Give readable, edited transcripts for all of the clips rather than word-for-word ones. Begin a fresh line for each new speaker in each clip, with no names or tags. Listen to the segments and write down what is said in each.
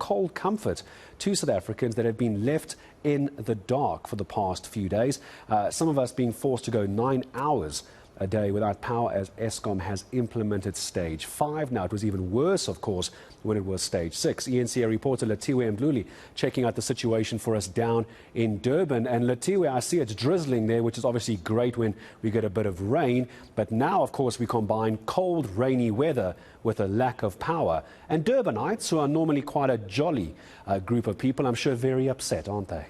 cold comfort to South Africans that have been left in the dark for the past few days. Some of us being forced to go 9 hours a day without power as Eskom has implemented stage 5. Now, it was even worse, of course, when it was stage 6. eNCA reporter Lethiwe Mdluli checking out the situation for us down in Durban. And Lethiwe, I see it's drizzling there, which is obviously great when we get a bit of rain. But now, of course, we combine cold, rainy weather with a lack of power. And Durbanites, who are normally quite a jolly group of people, I'm sure very upset, aren't they?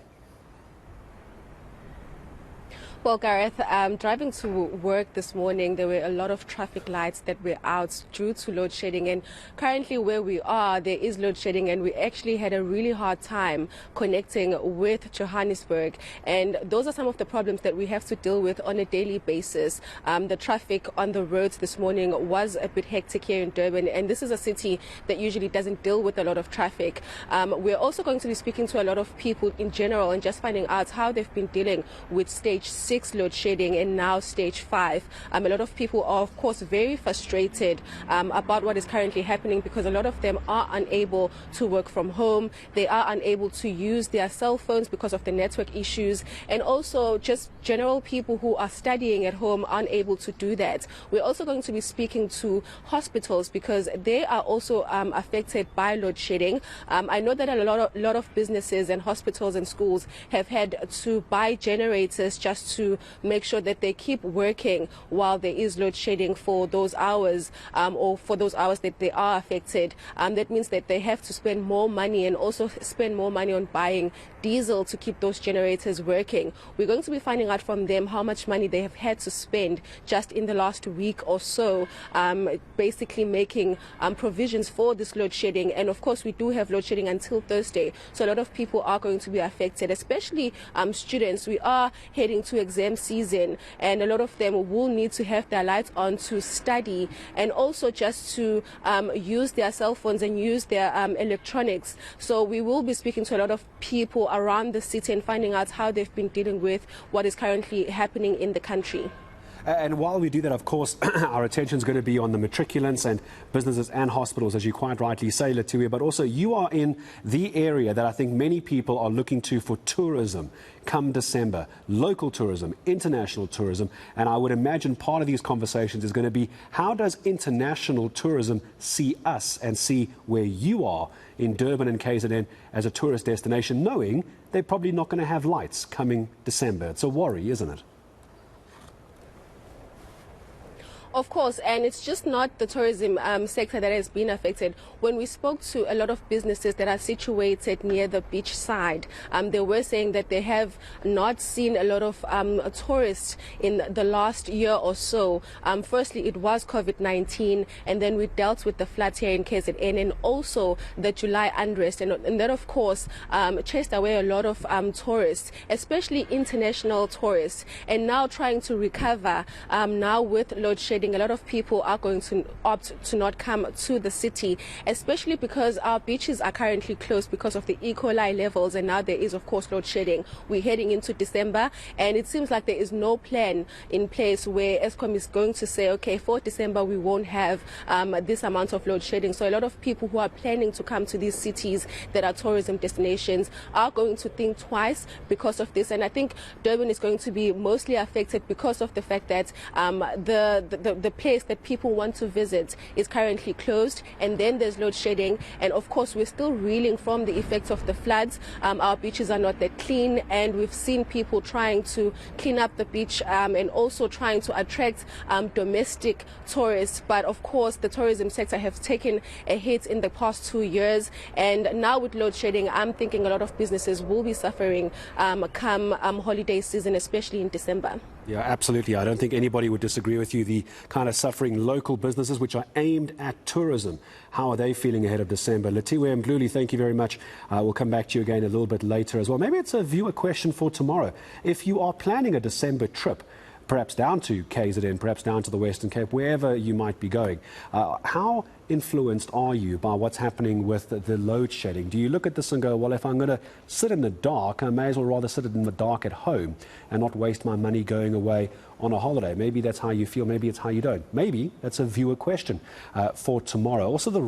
Well, Gareth, driving to work this morning, there were a lot of traffic lights that were out due to load shedding. And currently where we are, there is load shedding, and we actually had a really hard time connecting with Johannesburg. And those are some of the problems that we have to deal with on a daily basis. The traffic on the roads this morning was a bit hectic here in Durban, and this is a city that usually doesn't deal with a lot of traffic. We're also going to be speaking to a lot of people in general and just finding out how they've been dealing with stage 6 load shedding and now stage 5. A lot of people are, of course, very frustrated about what is currently happening, because a lot of them are unable to work from home. They are unable to use their cell phones because of the network issues, and also just general people who are studying at home unable to do that. We're also going to be speaking to hospitals because they are also affected by load shedding. I know that a lot of businesses and hospitals and schools have had to buy generators just to make sure that they keep working while there is load shedding for those hours, or for those hours that they are affected. That means that they have to spend more money and also spend more money on buying diesel to keep those generators working. We're going to be finding out from them how much money they have had to spend just in the last week or so, basically making provisions for this load shedding. And of course, we do have load shedding until Thursday, so a lot of people are going to be affected, especially students. We are heading to exam season, and a lot of them will need to have their lights on to study and also just to use their cell phones and use their electronics. So we will be speaking to a lot of people around the city and finding out how they've been dealing with what is currently happening in the country.
And while we do that, of course, our attention is going to be on the matriculants and businesses and hospitals, as you quite rightly say, Lethiwe. But also, you are in the area that I think many people are looking to for tourism come December. Local tourism, international tourism. And I would imagine part of these conversations is going to be, how does international tourism see us and see where you are in Durban and KZN as a tourist destination, knowing they're probably not going to have lights coming December? It's a worry, isn't it?
Of course, and it's just not the tourism sector that has been affected. When we spoke to a lot of businesses that are situated near the beach side, they were saying that they have not seen a lot of tourists in the last year or so. Firstly, it was COVID-19, and then we dealt with the floods here in KZN, and also the July unrest, and that, of course, chased away a lot of tourists, especially international tourists. And now trying to recover now with load shedding, a lot of people are going to opt to not come to the city, especially because our beaches are currently closed because of the E. coli levels, and now there is, of course, load shedding. We're heading into December, and it seems like there is no plan in place where Eskom is going to say, okay, for December we won't have this amount of load shedding. So a lot of people who are planning to come to these cities that are tourism destinations are going to think twice because of this. And I think Durban is going to be mostly affected because of the fact that the place that people want to visit is currently closed, and then there's load shedding, and of course we're still reeling from the effects of the floods. Our beaches are not that clean, and we've seen people trying to clean up the beach and also trying to attract domestic tourists. But of course the tourism sector has taken a hit in the past 2 years, and now with load shedding, I'm thinking a lot of businesses will be suffering come holiday season, especially in December.
Yeah, absolutely. I don't think anybody would disagree with you. The kind of suffering local businesses which are aimed at tourism, how are they feeling ahead of December? Lethiwe Mdluli, thank you very much. We'll come back to you again a little bit later as well. Maybe it's a viewer question for tomorrow. If you are planning a December trip, perhaps down to KZN, perhaps down to the Western Cape, wherever you might be going, how influenced are you by what's happening with the load shedding? Do you look at this and go, well, if I'm going to sit in the dark, I may as well rather sit in the dark at home and not waste my money going away on a holiday? Maybe that's how you feel, maybe it's how you don't. Maybe that's a viewer question for tomorrow. Also, the